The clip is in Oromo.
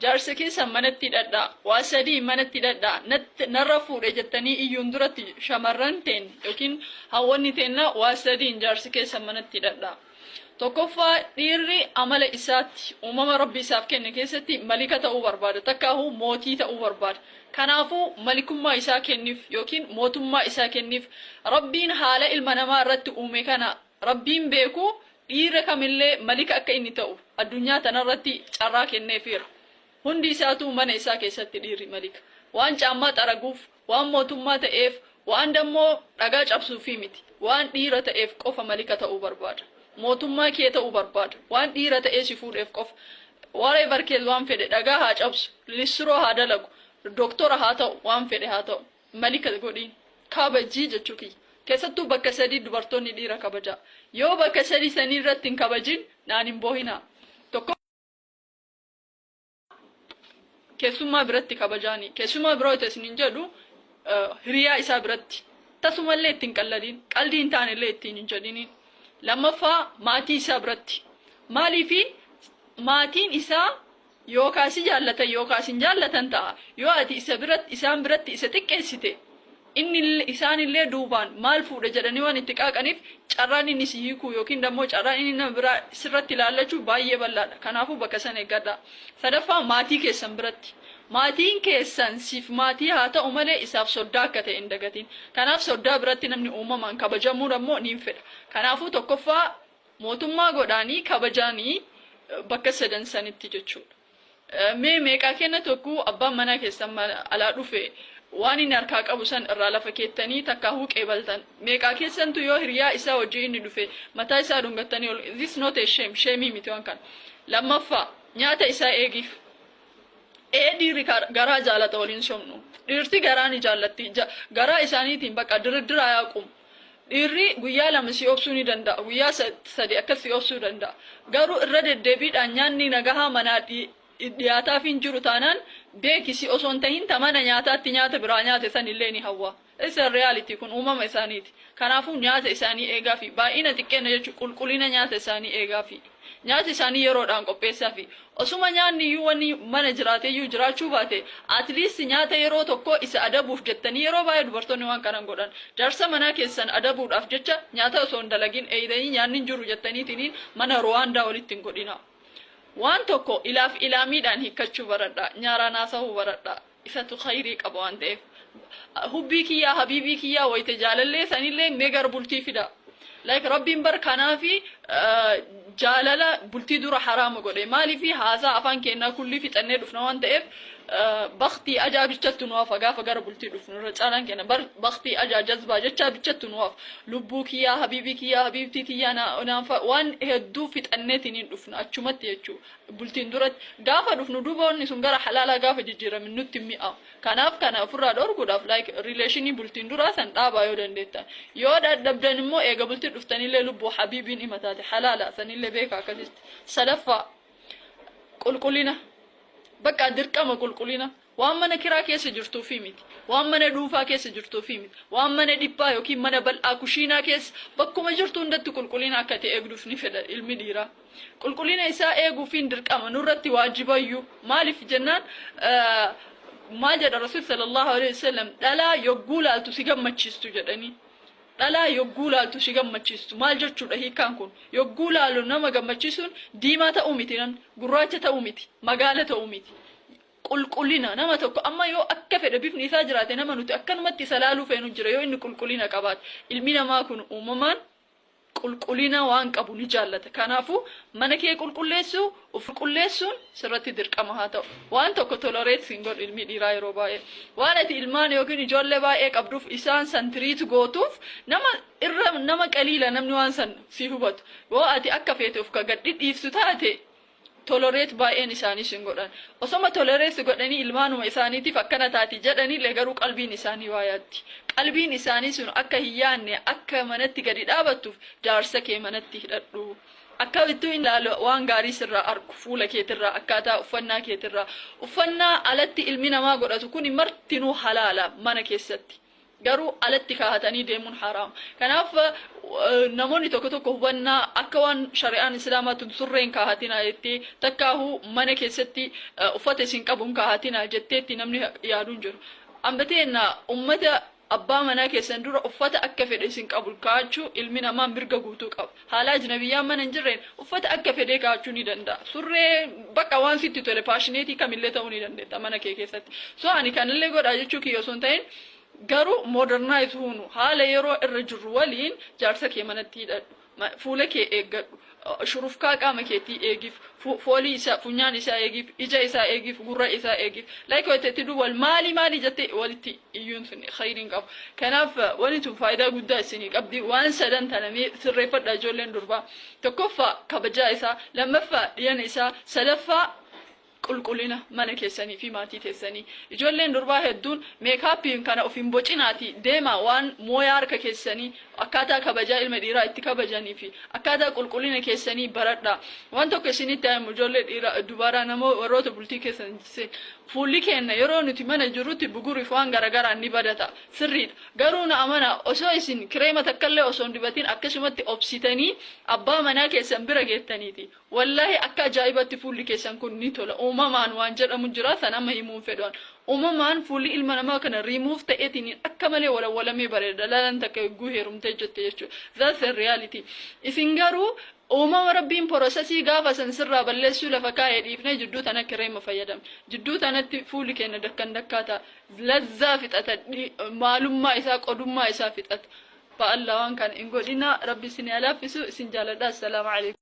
jaarsa keessa manatti hidhadhaa waa sadii manatti hidhadhaa narra fuudhe jettanii iyyuun duratti shamarran teen yookiin hawwanni teenna waa sadiin jaarsa keessa manatti hidhadhaa. Tokkoffaa dhiirri amala isaatti uumama rabbi isaaf kenne keessatti malika ta'uu barbaada takkaahu mootii ta'uu barbaada. Kanaafuu malikummaa isaa kenniif yookiin mootummaa isaa kenniif rabbiin haala ilma namaa irratti uume kana rabbiin beeku dhiira kamillee malika akka inni ta'u addunyaa tanarratti carraa kenneefira. Hundi isaatu mana isaa keessatti dhiirri malika. Waan caammaa xaraguuf, waan mootummaa ta'eef, waan dammoo dhagaa cabsuufi miti. Waan dhiira ta'eef qofa malika ta'uu barbaada. Mootummaa kee ta'uu barbaada. Waan dhiira ta'ee si fuudheef qofa. Waree barkeel waan fedhe dhagaa haa cabsu, lissuroo haa dalagu, doktora haa ta'u, waan fedhe haa ta'u. Malika godhiin kabajii jechuu kiyya. Keessattuu bakka sadii dubartoonni dhiira kabajaa. Yoo bakka sadii sanii irratti hin kabajin naan hin boohinaa. Tokko keessummaa biratti kabajaanii. Keessummaa biroo isin jedhu hiriyaa isaa biratti. Tasumallee ittiin qalladin, qalbii hin taanellee ittiin hin jedhiniin. Lammaffaa maatii isaa biratti. Maaliifi maatiin isaa yookaas jaallatan yookaas hin jaallatan ta'a. Yoo ati isaan biratti isa xiqqeessite inni isaanillee duubaan maal fuudha jedhanii waan itti qaaqaniif carraan inni si hiikuu yookiin dammoo carraan inni nama biraa sirratti ilaallachuu baay'ee bal'aadha. Kanaafuu bakka sana eeggadhaa. Sadaffaa maatii keessan biratti. Maatiin keessan siif maatii haa ta'u malee isaaf soddaa akka ta'e hin dagatiin. Kanaaf soddaa biratti namni uumamaan kabajamuu ammoo niin fedha. Kanaafuu tokkoffaa mootummaa godhaanii kabajaanii bakka sadan sanitti jechuudha. Meeqaa kenna tokko abbaan manaa keessan alaa dhufe waan inni harkaa qabu san irraa lafa keettanii takkaahuu qeebaltan. Meeqaa keessantu yoo hiriyaa isaa hojii inni dhufe mataa isaa dhungattanii ol. This not a shame. Shamii miti waan kana. Lammaffaa nyaata isaa eegiif. Dhiirri garaa jaalata waliin somnu. Dhiirti garaa ni jaallatti. Garaa isaaniitiin bakka diriiraa yaaqum. Dhiirri guyyaa lama si obsuu ni danda'a. Guyyaa sadi akkas si obsuu danda'a. Garuu irra deddeebiidhaan nyaanni nagahaa manaa dhiyaataaf hin jiru taanaan beekisi osoo hin tahin tamana nyaataatti nyaata biraa nyaate sanillee ni hawwa. Isa reality kun uumama isaaniiti. Kanaafuu nyaata isaanii eegaafi baay'ina xiqqeena jechuun qulqullina nyaata isaanii eegaafi. Nyaata isaanii yeroodhaan qopheessaafi. Osuma nyaanni iyyuu wanni mana jiraate iyyuu jiraachuu baate at least nyaata yeroo tokko isa adabuuf jettanii yeroo baay'ee dubartoonni waan kanan godhan. Jaarsa manaa keessan adabuudhaaf jecha nyaata osoo hin dalagin eeyidanii nyaanni hin jiru jettaniitiin mana Ruwaandaa walitti hin godhina. Waan tokko ilaaf ilaamiidhaan hiikkachuu baradha. Nyaaraan haasa'uu baradha. Isatu khayrii qaba waan ta'eef. Hubbii kiyyaa habiibii kiyyaa wayite jaalallee sanillee meegar bultii fida. Like Rabbiin bar kanaafi jaalala bultii dura haraama godhe. Maaliifi haasaa afaan kennaa kulli fixannee dhufna waan ta'eef baktii ajaa bichatti nuwaaf gaafa gara bultii dhufnu irra caalaan kenna. Bar baktii ajaa jazbaa jecha bichatti nuwaaf lubbuu kiyyaa habiibii kiyyaa habiibtii kiyyaa naanfa waan hedduu fixanneetiin hin dhufnu achumatti jechuu bultiin duratti gaafa dhufnu duuba wanni sun gara halaalaa gaafa jijjiiramin nutti mi'aawu. Kanaaf kana ofirraa dhorkuudhaaf like relationii bultiin duraa san dhaabaa yoo dandeettan. Yoo dadhabdan immoo eega bultii dhuftanillee lubbuu habiibiin himataate halaala sanillee beeka akkasitti. Sadaffaa qulqullina. Bakka dirqama qulqullina. Waan mana kiraa keessa jirtuufi miti. Waan mana dhuunfaa keessa jirtuufi miti. Waan mana dhiphaa yookiin mana bal'aa kushiinaa keessa bakkuma jirtu hundatti qulqullina akka ta'e eegduuf ni fedha ilmi dhiiraa. Qulqullina isaa eeguufiin dirqama nurratti waajibayyuu. Maaliif jennaan maal jedha Rasuul sallallahu alaihi wasallam dhalaa yogguu laaltu si gammachiistu jedhanii. Dhalaa yogguu laaltu si gammachiistu maal jechuudha hiikaan kun? Yogguu laalu nama gammachiisuun diimaa ta'uu miti nan gurraacha ta'uu miti magaala ta'uu miti. Qulqullina nama tokko amma yoo akka fedhe bifni isaa jiraate nama nuti akkanumatti isa laaluu feenu jira yoo inni qulqullina qabaate. Ilmi namaa kun uumamaan qulqullina waan qabu ni jaallata. Kanaafuu mana kee qulqulleessuu of qulqulleessuun sirratti dirqama haa ta'u. Waan tokko tolerate sin godhu ilmi dhiiraa yeroo baay'ee. Waan ati ilmaan yookiin ijoollee baay'ee qabduuf isaan san tiriit gootuuf nama qaliila namni waan san si hubatu. Yoo ati akka feete of gad dhiiftu taate tolerate baay'een isaanii sin godhan. Osoma tolerate godhanii ilmaanuma isaaniitiif akkana taati jedhanii garuu qalbiin isaanii waa yaaddi. Qalbiin isaanii sun akka hin yaanne akka manatti gadi dhaabattuuf jaarsa kee manatti hidhadhu. Akka bittuu hin laalu waan gaarii sirraa argu fuula keetirraa akkaataa uffannaa keetirraa. Uffannaa alatti ilmi namaa godhatu kun martinuu halaala mana keessatti. garuu alatti kaa'atanii deemuun haraam. Kanaaf namoonni tokko tokko hubannaa akka waan shari'aan islaamaa tun surreen kaahatinaa jettee takkaahu mana keessatti uffata isin qabuun kaahatinaa jetteetti namni yaaduun jiru. Ambateen ummata abbaa manaa keessan dura uffata akka fedhe isin qabu kaachuu ilmi namaa mirga guutuu qaba. Haala ajnabiyyaan mana hin jirreen uffata akka fedhe kaachuu ni danda'a. Surree bakka waan sitti tole paashineetii kamillee ta'uu ni dandeetta mana kee keessatti. So ani kanallee godhaa jechuu kiyya osoo hin ta'in garuu modernize huunu haala yeroo irra jirru waliin jaarsa kee manatti hidhadhu. Fuula kee eeggadhu. Shurufkaa qaama keetii eegif. Foolii isaa funyaan isaa eegif. Ija isaa eegif. Gurra isaa eegif. Like ho'etetti duwwal maali jettee walitti iyyuun sun khayriin qabu. Kanaaf wanti tun faayidaa guddaa isinii qabdi. Waan sadan tanamee sirreeffadha ijoolleen durbaa. Tokkoffaa kabajaa isaa, lammaffaa dhiyana isaa, sadaffaa qulqullina mana keessanii fi maatii keessanii. Ijoolleen durbaa hedduun meekaapiin kana of hin bocinaati deema waan mooyaa harka keessanii akkaataa kabajaa ilma dhiiraa itti kabajanii fi akkaataa qulqullina keessanii baradha. Waan tokko isinitti himu ijoollee dhiiraa dubaraa namoo warroota bultii keessan fuulli kenna yeroo nuti mana jirutti buguriif waan garagaraan ni badata sirriidha. Garuu na amana osoo isin kireema takkallee osoo dibatiin akkasumatti obsitanii abbaa manaa keessan bira geettaniiti. Wallahi akka ajaa'ibatti fuulli keessan kun ni tola. Uumamaan waan jedhamu jira san amma himuun fedhan. Uumamaan fuulli ilma namaa kana remove ta'eetiin akka malee walawwalamee bareeda. Lalaan takka guu heerumtee jette jechuudha. That's the reality. Isin garuu uumama rabbiin processii gaafa san sirraa balleessuu lafa kaa'ee dhiifnee jidduu tana kireema fayyadam. Jidduu tanatti fuulli keenya dakkaata. Lazzaa fixata. Maalummaa isaa qodummaa isaa fixata. Ba'alla waan kan hin godhina rabbi isin alaafisu isin jaaladha. Assalaamu alaykum.